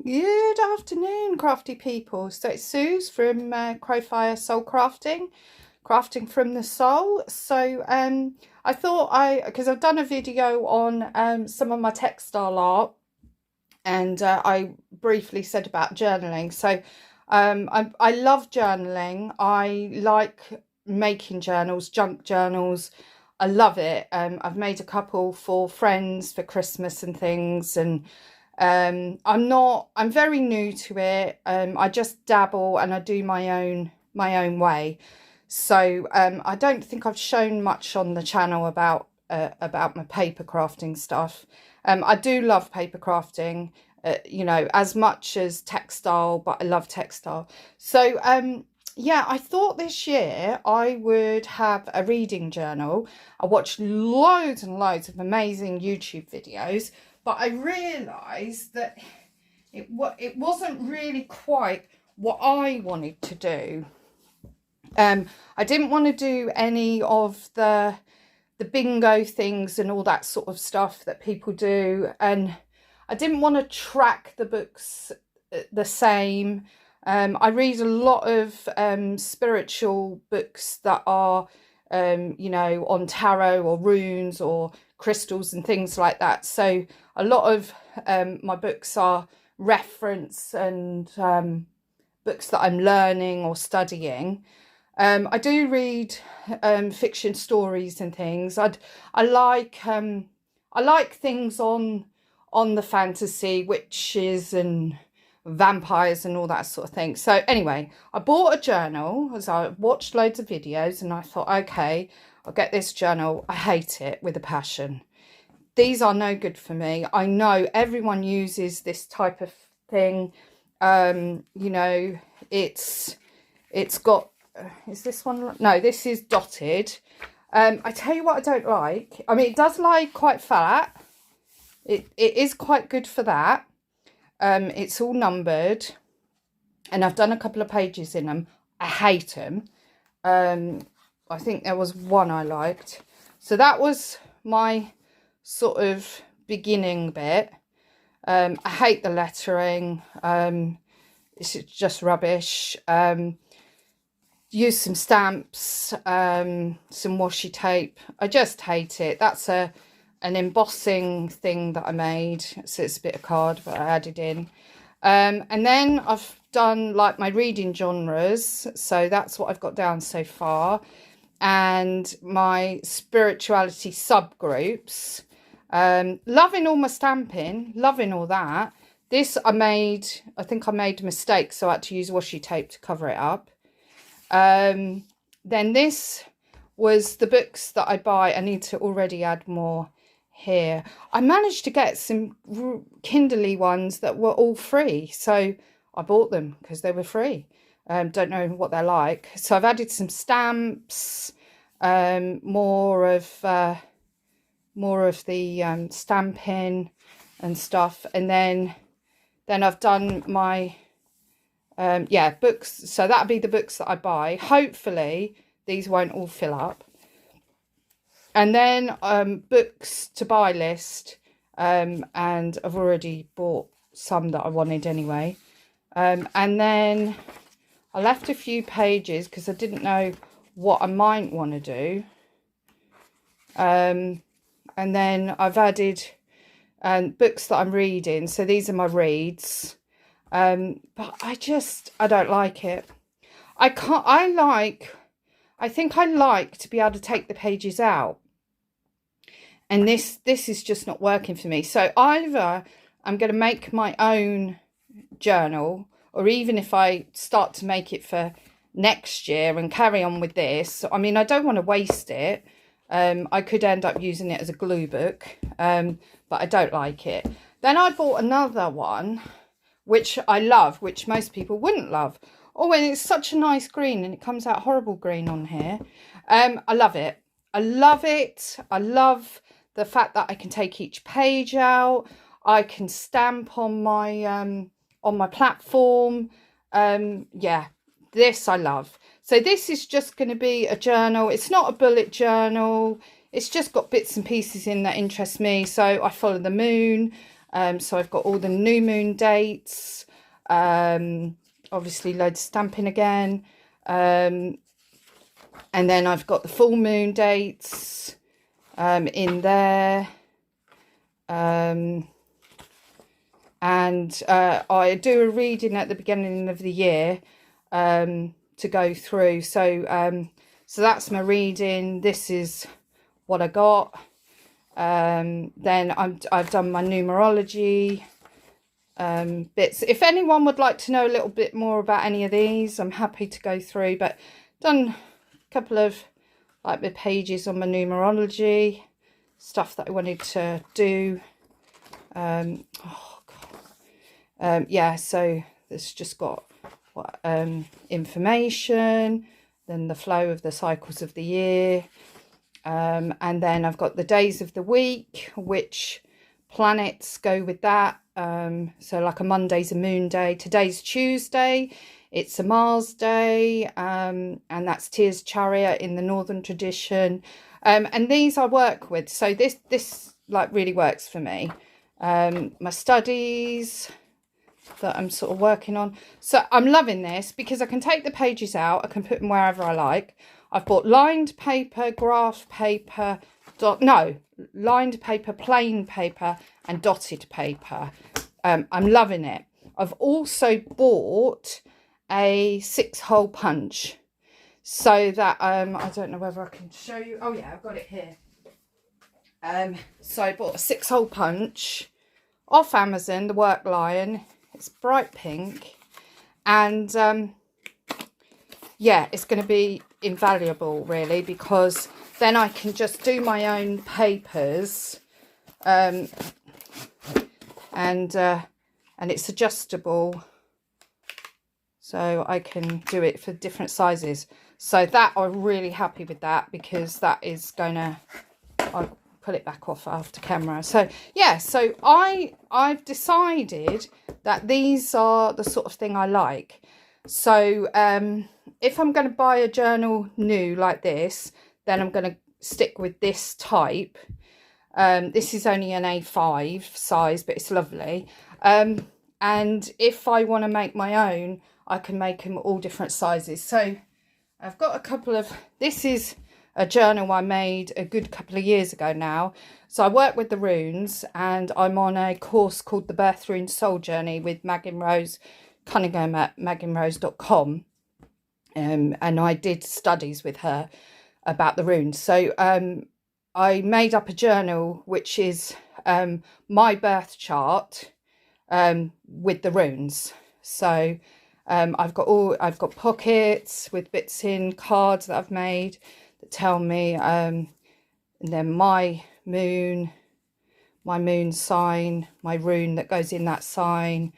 Good afternoon, crafty people. So it's Suze from Crowfire Soul Crafting, crafting from the soul. So I thought because I've done a video on some of my textile art, and I briefly said about journaling. So I love journaling. I like making journals, junk journals. I love it. I've made a couple for friends for Christmas and things, and I'm very new to it. I just dabble and I do my own way. So I don't think I've shown much on the channel about my paper crafting stuff. I do love paper crafting, as much as textile, but I love textile. So yeah, I thought this year I would have a reading journal. I watched loads and loads of amazing YouTube videos, but I realised that it wasn't really quite what I wanted to do. I didn't want to do any of the bingo things and all that sort of stuff that people do, and I didn't want to track the books the same. I read a lot of spiritual books that are on tarot or runes or crystals and things like that. So a lot of my books are reference and books that I'm learning or studying. I do read fiction stories and things. I like things on the fantasy, witches and vampires and all that sort of thing. So anyway, I bought a journal as I watched loads of videos, and I thought, okay, I'll get this journal. I hate it with a passion. These are no good for me. I know everyone uses this type of thing. It's got, is this one? No, this is dotted. I tell you what I don't like. I mean, it does lie quite flat. It is quite good for that. It's all numbered, and I've done a couple of pages in them. I hate them. I think there was one I liked. So that was my sort of beginning bit. I hate the lettering. It's just rubbish. Use some stamps, some washi tape. I just hate it. That's an embossing thing that I made. So it's a bit of card, but I added in. And then I've done like my reading genres. So that's what I've got down so far. And my spirituality subgroups. Loving all my stamping, loving all that. This I think I made a mistake, so I had to use washi tape to cover it up. Then this was the books that I buy. I need to already add more here. I managed to get some Kindle ones that were all free, so I bought them because they were free. Don't know what they're like. So I've added some stamps, more of the stamping and stuff, and then I've done my books. So that'll be the books that I buy. Hopefully these won't all fill up. And then books to buy list, and I've already bought some that I wanted anyway. And then I left a few pages because I didn't know what I might want to do. And then I've added books that I'm reading. So these are my reads. But I don't like it. I think I like to be able to take the pages out. And this is just not working for me. So either I'm going to make my own journal, or even if I start to make it for next year and carry on with this, I mean, I don't want to waste it. I could end up using it as a glue book, but I don't like it. Then I bought another one, which I love, which most people wouldn't love. Oh, and it's such a nice green, and it comes out horrible green on here. I love it. I love it. I love the fact that I can take each page out. I can stamp on my platform. Yeah, this I love. So this is just going to be a journal. It's not a bullet journal. It's just got bits and pieces in that interest me. So I follow the moon. So I've got all the new moon dates, obviously loads of stamping again, and then I've got the full moon dates in there, and I do a reading at the beginning of the year to go through. So so that's my reading. This is what I got. Then I've done my numerology bits. If anyone would like to know a little bit more about any of these, I'm happy to go through, but done a couple of like the pages on my numerology stuff that I wanted to do. Yeah, so it's just got what information, then the flow of the cycles of the year, and then I've got the days of the week, which planets go with that. So like a Monday's a moon day, today's Tuesday, it's a Mars day, and that's Tears Chariot in the Northern tradition. And these I work with, so this like really works for me. My studies that I'm sort of working on. So I'm loving this because I can take the pages out, I can put them wherever I like. I've bought lined paper, graph paper, lined paper, plain paper and dotted paper. I'm loving it. I've also bought a 6-hole punch so that I don't know whether I can show you. Oh yeah, I've got it here. So I bought a 6-hole punch off Amazon, the Work Lion. It's bright pink, and yeah, it's going to be invaluable really, because then I can just do my own papers, and it's adjustable, so I can do it for different sizes. So that, I'm really happy with that, because that is going to, I'll put it back off after camera. So yeah, so I've decided that these are the sort of thing I like. So if I'm going to buy a journal new like this, then I'm going to stick with this type. This is only an A5 size, but it's lovely. And if I want to make my own, I can make them all different sizes. So I've got a couple of, this is a journal I made a good couple of years ago now. So I work with the runes, and I'm on a course called the Birth Rune Soul Journey with Megan Rose Cunningham at meganrose.com. And I did studies with her about the runes. So I made up a journal which is my birth chart with the runes. So I've got pockets with bits in, cards that I've made that tell me, and then my moon sign, my rune that goes in that sign,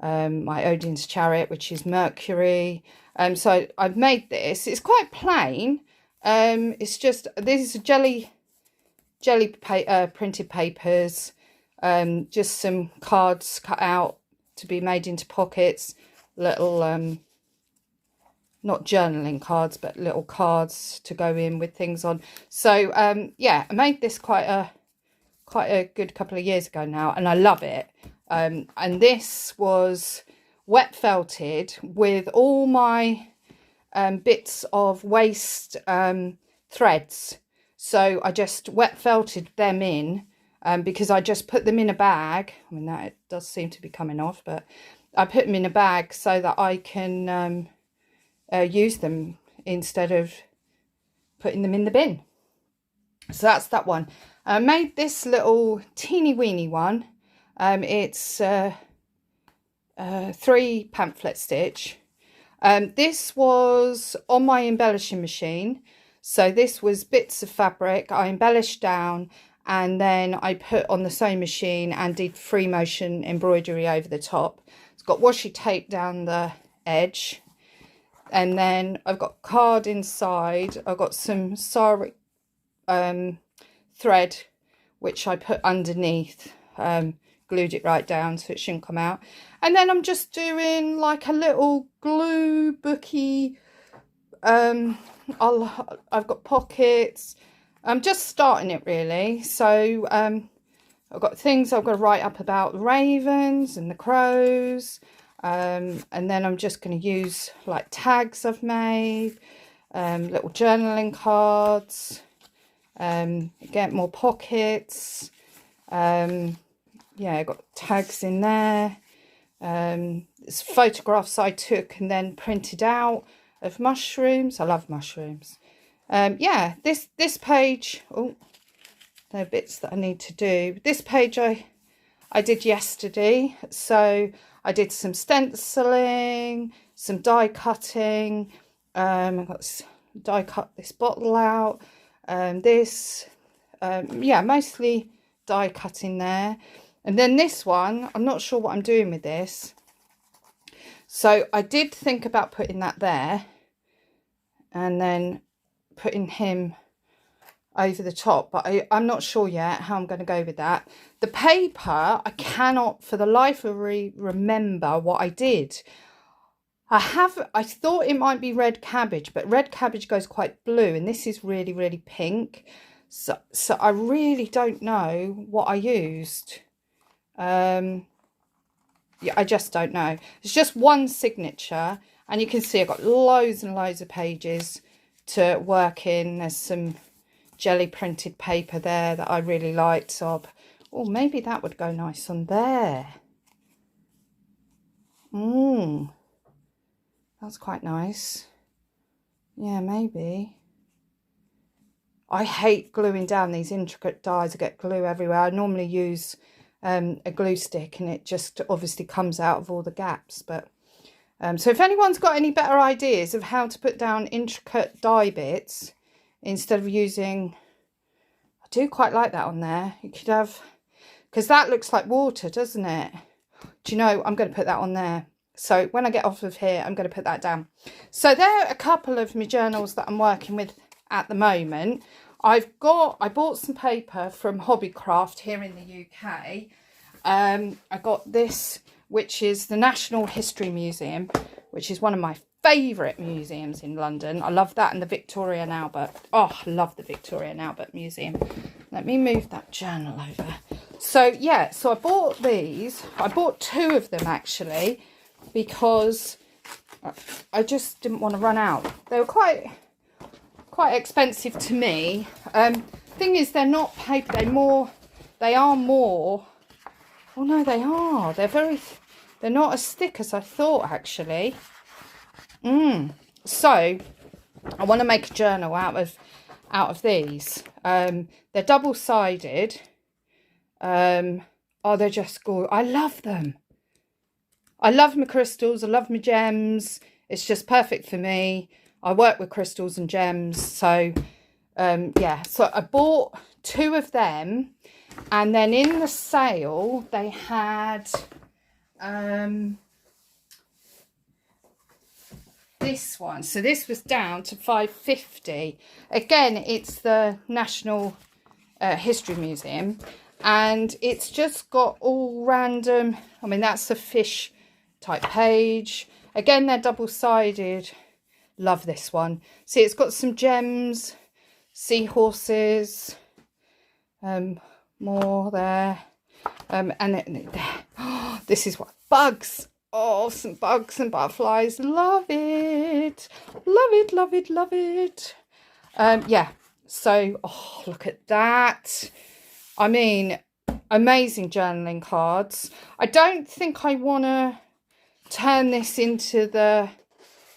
my Odin's chariot, which is Mercury. So I've made this. It's quite plain. It's just, this is jelly printed papers, just some cards cut out to be made into pockets, little not journaling cards, but little cards to go in with things on. So yeah, I made this quite a good couple of years ago now, and I love it. And this was wet felted with all my bits of waste threads. So I just wet felted them in, because I just put them in a bag. I mean, that it does seem to be coming off, but I put them in a bag so that I can use them instead of putting them in the bin. So that's that one. I made this little teeny weeny one. It's 3 pamphlet stitch. This was on my embellishing machine. So this was bits of fabric I embellished down, and then I put on the sewing machine and did free motion embroidery over the top. It's got washi tape down the edge, and then I've got card inside. I've got some Sari thread which I put underneath, glued it right down so it shouldn't come out. And then I'm just doing like a little glue booky. I've got pockets. I'm just starting it really. So I've I've got things I've got to write up about the ravens and the crows. And then I'm just going to use like tags I've made, little journaling cards, get more pockets. Yeah, I got tags in there. It's photographs I took and then printed out of mushrooms. I love mushrooms. Yeah, this page, oh, there are bits that I need to do. This page I did yesterday. So I did some stenciling, some die cutting. I got die cut this bottle out. Yeah, mostly die cutting there. And then this one, I'm not sure what I'm doing with this. So I did think about putting that there and then putting him over the top, but I'm not sure yet how I'm going to go with that. The paper, I cannot for the life of me remember what I did. I thought it might be red cabbage, but red cabbage goes quite blue and this is really, really pink. So I really don't know what I used. Yeah, I just don't know. It's just one signature and you can see I've got loads and loads of pages to work in. There's some jelly printed paper there that I really liked, so maybe that would go nice on there. That's quite nice. Yeah, maybe. I hate gluing down these intricate dies. I get glue everywhere. I normally use a glue stick and it just obviously comes out of all the gaps. But so if anyone's got any better ideas of how to put down intricate die bits instead of using, I do quite like that on there. You could have, because that looks like water, doesn't it? Do you know, I'm going to put that on there. So when I get off of here, I'm going to put that down. So there are a couple of my journals that I'm working with at the moment. I bought some paper from Hobbycraft here in the UK. I got this, which is the National History Museum, which is one of my favourite museums in London. I love that, and the Victoria and Albert. Oh, I love the Victoria and Albert Museum. Let me move that journal over. So yeah, so I bought these. I bought two of them actually because I just didn't want to run out. They were quite expensive to me. Thing is, they're not paper. They are more. Oh no, they are. They're not as thick as I thought actually. So I want to make a journal out of these. They're double-sided. Oh, they're just gorgeous. I love them. I love my crystals. I love my gems. It's just perfect for me. I work with crystals and gems. So yeah, so I bought two of them, and then in the sale they had this one. So this was down to £5.50. Again, it's the National History Museum, and it's just got all random, I mean, that's a fish type page. Again, they're double-sided. Love this one. See, it's got some gems, seahorses, more there, and oh, this is what, bugs. Oh, some bugs and butterflies. Love it. Love it, love it, love it. Yeah, so, oh, look at that. I mean, amazing journaling cards. I don't think I want to turn this into the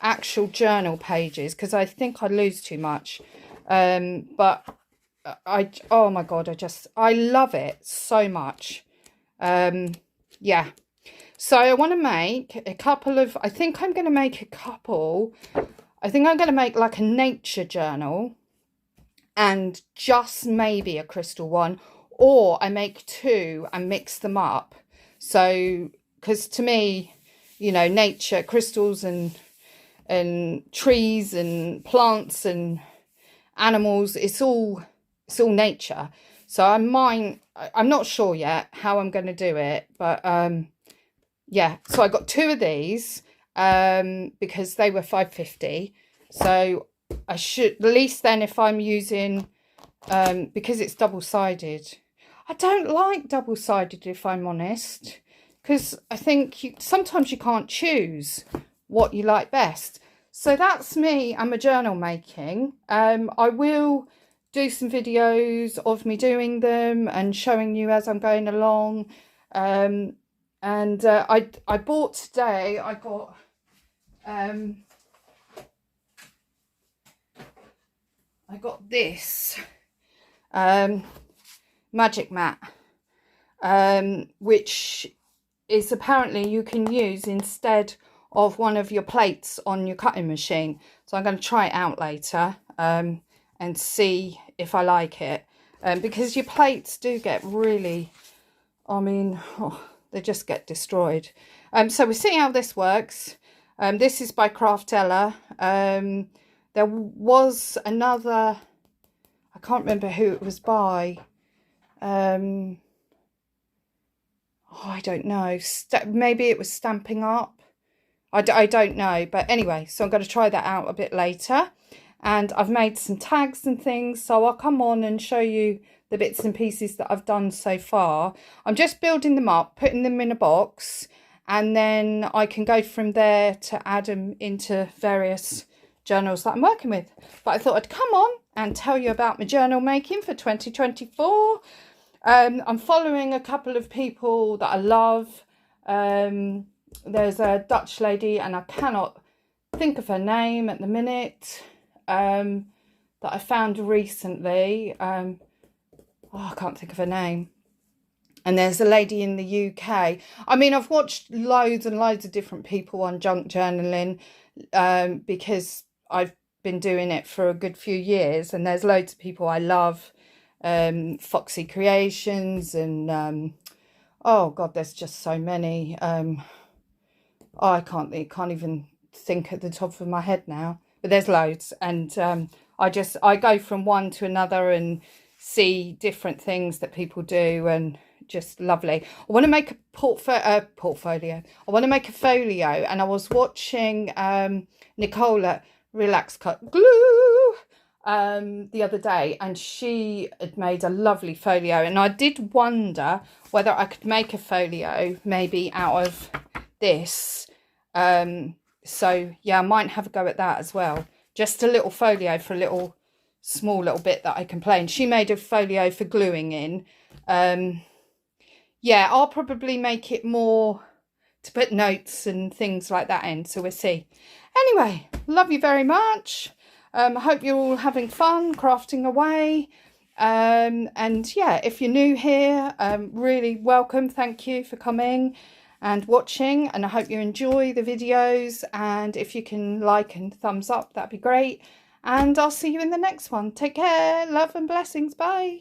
actual journal pages because I think I lose too much. But oh my God, I love it so much. Yeah. So I want to make a couple of, I think I'm going to make a couple. I think I'm going to make like a nature journal and just maybe a crystal one, or I make two and mix them up. So, because to me, you know, nature, crystals and trees and plants and animals, it's all nature. So I'm not sure yet how I'm going to do it, but yeah, so I got two of these because they were £5.50. So I should, at least then if I'm using, because it's double-sided, I don't like double-sided, if I'm honest, because I think sometimes you can't choose what you like best. So that's me and my journal making. I will do some videos of me doing them and showing you as I'm going along. I bought today, I got this magic mat, which is apparently you can use instead of one of your plates on your cutting machine. So I'm going to try it out later and see if I like it, because your plates do get really, I mean, they just get destroyed. So we'll see how this works. This is by Craftella. There was another, I can't remember who it was by. I don't know. Maybe it was Stampin' Up. I don't know. But anyway, so I'm going to try that out a bit later. And I've made some tags and things, so I'll come on and show you the bits and pieces that I've done so far. I'm just building them up, putting them in a box, and then I can go from there to add them into various journals that I'm working with. But I thought I'd come on and tell you about my journal making for 2024. I'm following a couple of people that I love. There's a Dutch lady, and I cannot think of her name at the minute, that I found recently. I can't think of her name. And there's a lady in the UK. I mean, I've watched loads and loads of different people on junk journaling, because I've been doing it for a good few years, and there's loads of people I love. Foxy Creations and oh god, there's just so many. I can't even think at the top of my head now, but there's loads, and I go from one to another and see different things that people do, and just lovely. I want to make a portfolio. I want to make a folio, and I was watching Nicola Relax Cut Glue the other day, and she had made a lovely folio, and I did wonder whether I could make a folio maybe out of this. So yeah, I might have a go at that as well. Just a little folio for a little small little bit that I can play. And she made a folio for gluing in. Yeah, I'll probably make it more to put notes and things like that in, so we'll see. Anyway, love you very much. I hope you're all having fun crafting away. And yeah, if you're new here, really welcome. Thank you for coming and watching, and I hope you enjoy the videos, and if you can like and thumbs up, that'd be great. And I'll see you in the next one. Take care, love and blessings, bye.